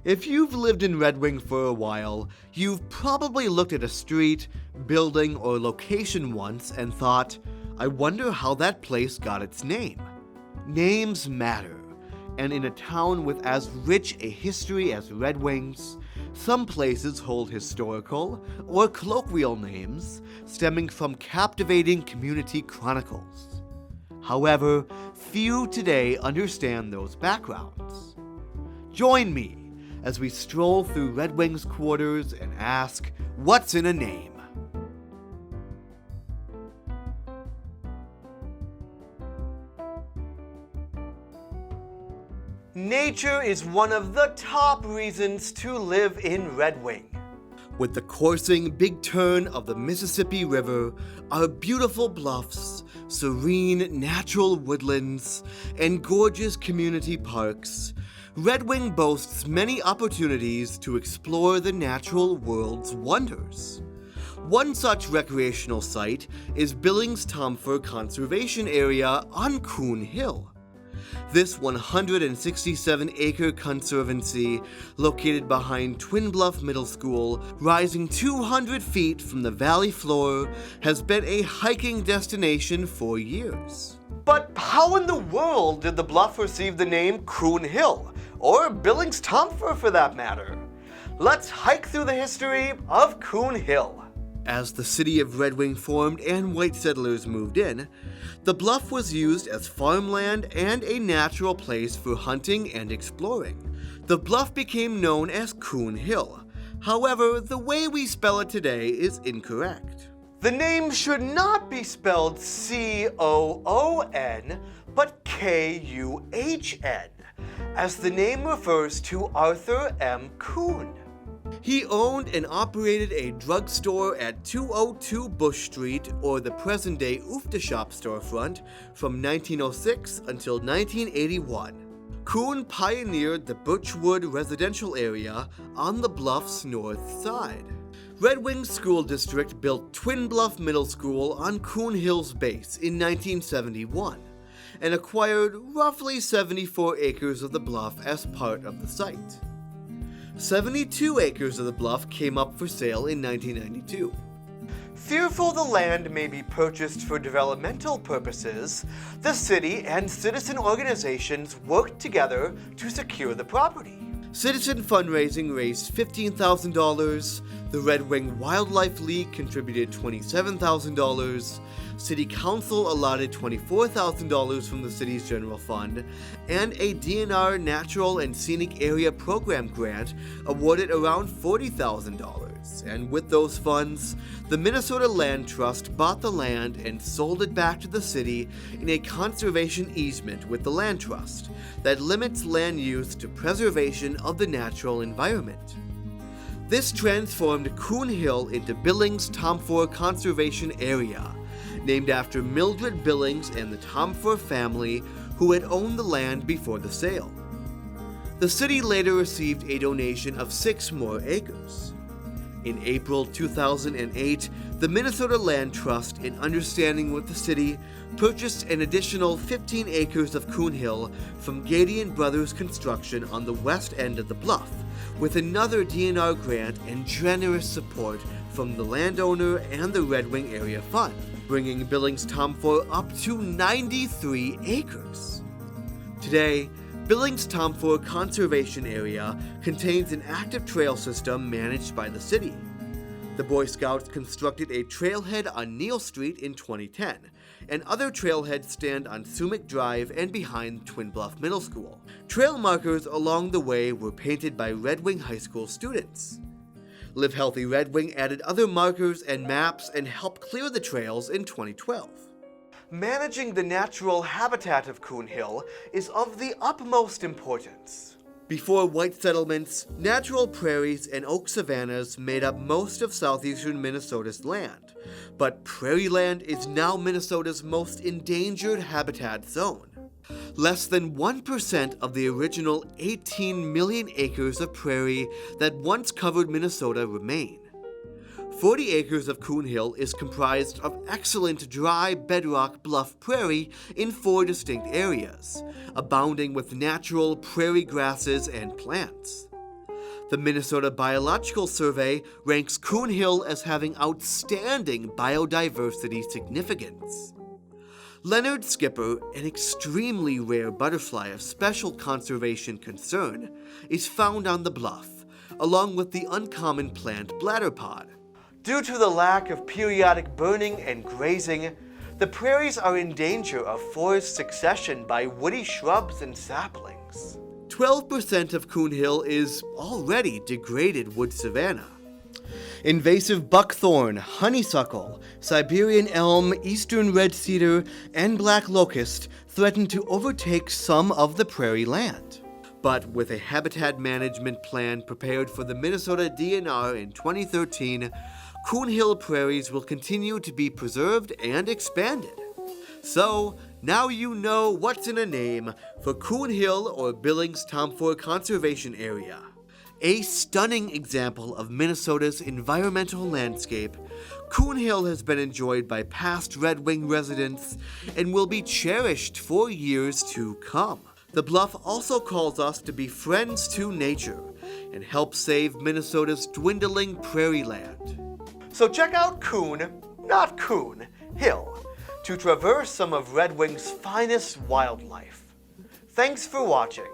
If you've lived in Red Wing for a while, you've probably looked at a street, building, or location once and thought, I wonder how that place got its name. Names matter, and in a town with as rich a history as Red Wing's, some places hold historical or colloquial names stemming from captivating community chronicles. However, few today understand those backgrounds. Join me as we stroll through Red Wing's quarters and ask, what's in a name? Nature is one of the top reasons to live in Red Wing. With the coursing big turn of the Mississippi River, our beautiful bluffs, serene natural woodlands, and gorgeous community parks, Red Wing boasts many opportunities to explore the natural world's wonders. One such recreational site is Billings-Tomfohr Conservation Area on Coon Hill. This 167-acre conservancy, located behind Twin Bluff Middle School, rising 200 feet from the valley floor, has been a hiking destination for years. But how in the world did the bluff receive the name Coon Hill, or Billings-Tomfohr for that matter? Let's hike through the history of Coon Hill. As the city of Red Wing formed and white settlers moved in, the bluff was used as farmland and a natural place for hunting and exploring. The bluff became known as Coon Hill. However, the way we spell it today is incorrect. The name should not be spelled C-O-O-N, but K-U-H-N, as the name refers to Arthur M. Kuhn. He owned and operated a drugstore at 202 Bush Street, or the present-day Oofta Shop storefront, from 1906 until 1981. Kuhn pioneered the Birchwood residential area on the bluff's north side. Red Wing School District built Twin Bluff Middle School on Coon Hill's base in 1971 and acquired roughly 74 acres of the bluff as part of the site. 72 acres of the bluff came up for sale in 1992. Fearful the land may be purchased for developmental purposes, the city and citizen organizations worked together to secure the property. Citizen fundraising raised $15,000, the Red Wing Wildlife League contributed $27,000, City Council allotted $24,000 from the city's general fund, and a DNR Natural and Scenic Area Program grant awarded around $40,000. And with those funds, the Minnesota Land Trust bought the land and sold it back to the city in a conservation easement with the Land Trust that limits land use to preservation of the natural environment. This transformed Coon Hill into Billings-Tomfohr Conservation Area, named after Mildred Billings and the Tomfohr family who had owned the land before the sale. The city later received a donation of 6 more acres. In April 2008, the Minnesota Land Trust, in understanding with the city, purchased an additional 15 acres of Coon Hill from Gadian Brothers Construction on the west end of the bluff, with another DNR grant and generous support from the landowner and the Red Wing Area Fund, bringing Billings-Tomfohr up to 93 acres. Today, Billings-Tomfohr Conservation Area contains an active trail system managed by the city. The Boy Scouts constructed a trailhead on Neal Street in 2010, and other trailheads stand on Sumic Drive and behind Twin Bluff Middle School. Trail markers along the way were painted by Red Wing High School students. Live Healthy Red Wing added other markers and maps and helped clear the trails in 2012. Managing the natural habitat of Coon Hill is of the utmost importance. Before white settlements, natural prairies and oak savannas made up most of southeastern Minnesota's land, but prairie land is now Minnesota's most endangered habitat zone. Less than 1% of the original 18 million acres of prairie that once covered Minnesota remain. 40 acres of Coon Hill is comprised of excellent dry bedrock bluff prairie in 4 distinct areas, abounding with natural prairie grasses and plants. The Minnesota Biological Survey ranks Coon Hill as having outstanding biodiversity significance. Leonard skipper, an extremely rare butterfly of special conservation concern, is found on the bluff, along with the uncommon plant bladderpod. Due to the lack of periodic burning and grazing, the prairies are in danger of forest succession by woody shrubs and saplings. 12% of Coon Hill is already degraded wood savanna. Invasive buckthorn, honeysuckle, Siberian elm, eastern red cedar, and black locust threaten to overtake some of the prairie land. But with a habitat management plan prepared for the Minnesota DNR in 2013, Coon Hill prairies will continue to be preserved and expanded. So, now you know what's in a name for Coon Hill or Billings-Tomfohr Conservation Area. A stunning example of Minnesota's environmental landscape, Coon Hill has been enjoyed by past Red Wing residents and will be cherished for years to come. The bluff also calls us to be friends to nature and help save Minnesota's dwindling prairie land. So check out Coon, not Coon, Hill to traverse some of Red Wing's finest wildlife. Thanks for watching.